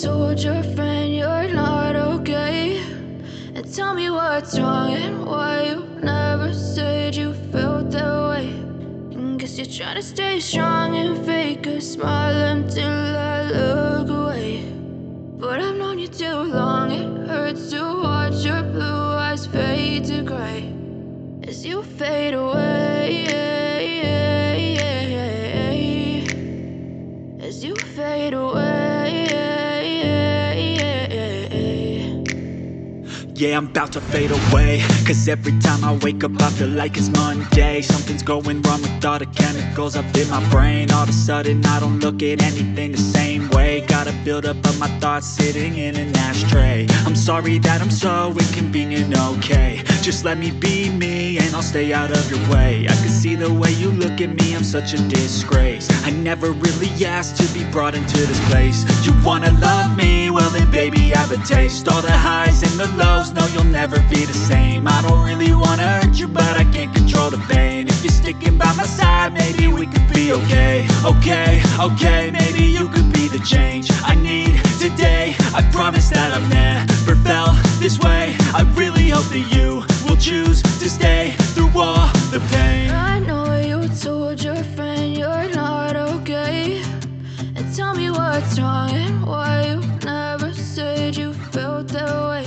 told your friend you're not okay? And tell me what's wrong and why you never said you felt that way. And guess you're trying to stay strong and fake a smile until I look away. But I've known you too long, it hurts to watch your blue eyes fade to gray as you fade away, as you fade away. Yeah, I'm about to fade away, cause every time I wake up I feel like it's Monday. Something's going wrong with all the chemicals up in my brain. All of a sudden I don't look at anything the same way. Got a buildup of my thoughts sitting in an ashtray. I'm sorry that I'm so inconvenient, okay? Just let me be me and I'll stay out of your way. I can see the way you look at me, I'm such a disgrace. I never really asked to be brought into this place. You wanna love me? Well then baby I have a taste. All the highs and the lows, no you'll never be the same. I don't really wanna hurt you but I can't control the pain. If you're sticking by my side maybe we could be okay. Okay, maybe you could be the change I need today. I promise that I've never felt this way. I really hope that you will choose to stay through all the pain. I know you told your friend you're not okay. And tell me what's wrong and why you never said you felt that way.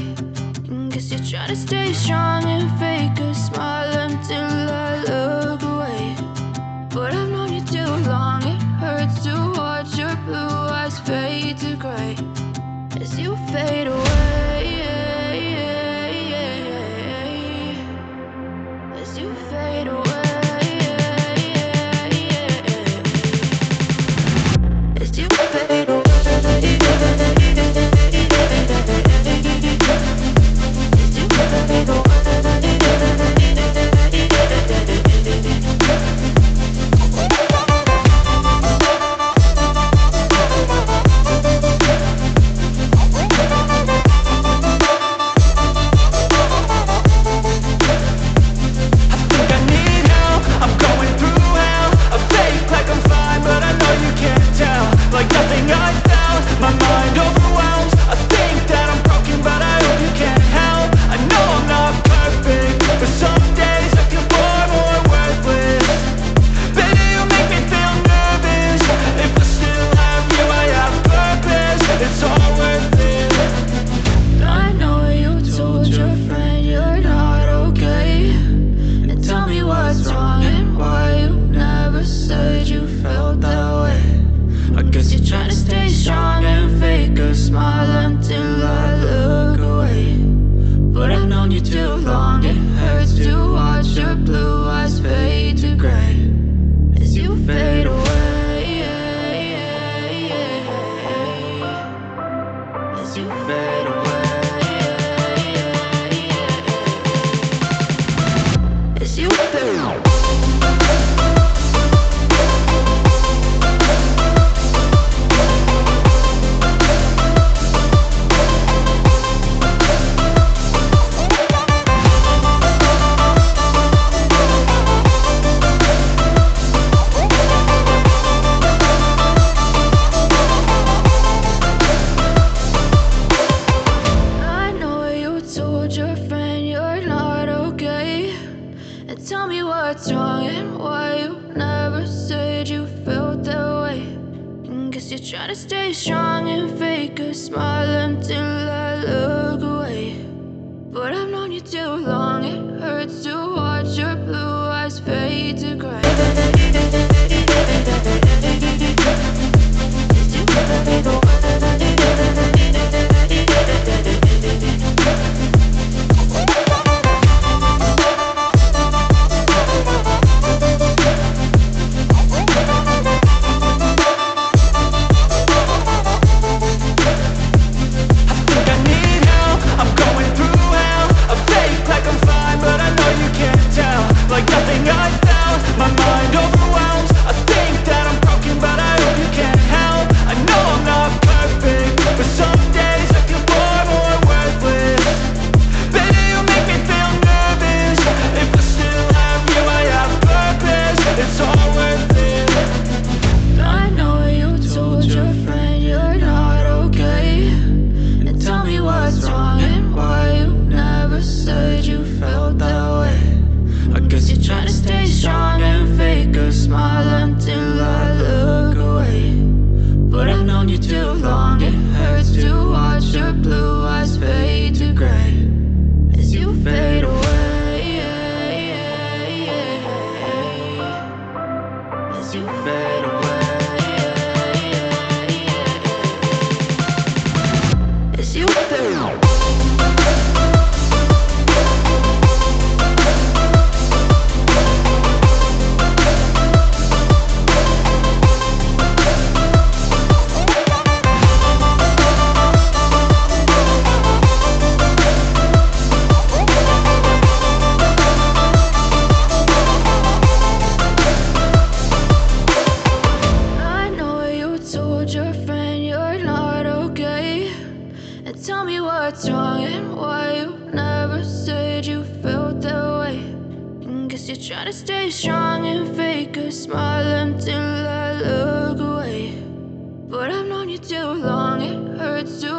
And guess you're trying to stay strong and fake a smile until I look away. But I've known you too long, it hurts to watch your blue eyes fade to gray as you fade away, as you fade away, as you fade away. Like nothing I felt, my mind overwhelms. I think that I'm broken, but I hope you can't help. I know I'm not perfect, but some days I feel far more worthless. Baby, you make me feel nervous. If I still have you, I have purpose. It's all worth it. I know you told your friend you're not okay. And tell me what's wrong and why you never said you felt that way. I guess you're trying to stay strong and fake a smile until I look away. But I've known you too long, it hurts to watch your blue eyes fade to gray as you fade away, as you fade away, as you fade away. Tell me what's wrong and why you never said you felt that way. And guess you're trying to stay strong and fake a smile until I look away. But I've known you too long, it hurts to watch your blue eyes fade to gray. Like nothing I felt, my mind overwhelmed. known you too long. It hurts to watch your blue eyes fade to gray as you fade away. As you fade away. As you fade away. Tell me what's wrong and why you never said you felt that way. Guess you're trying to stay strong and fake a smile until I look away. But I've known you too long, it hurts to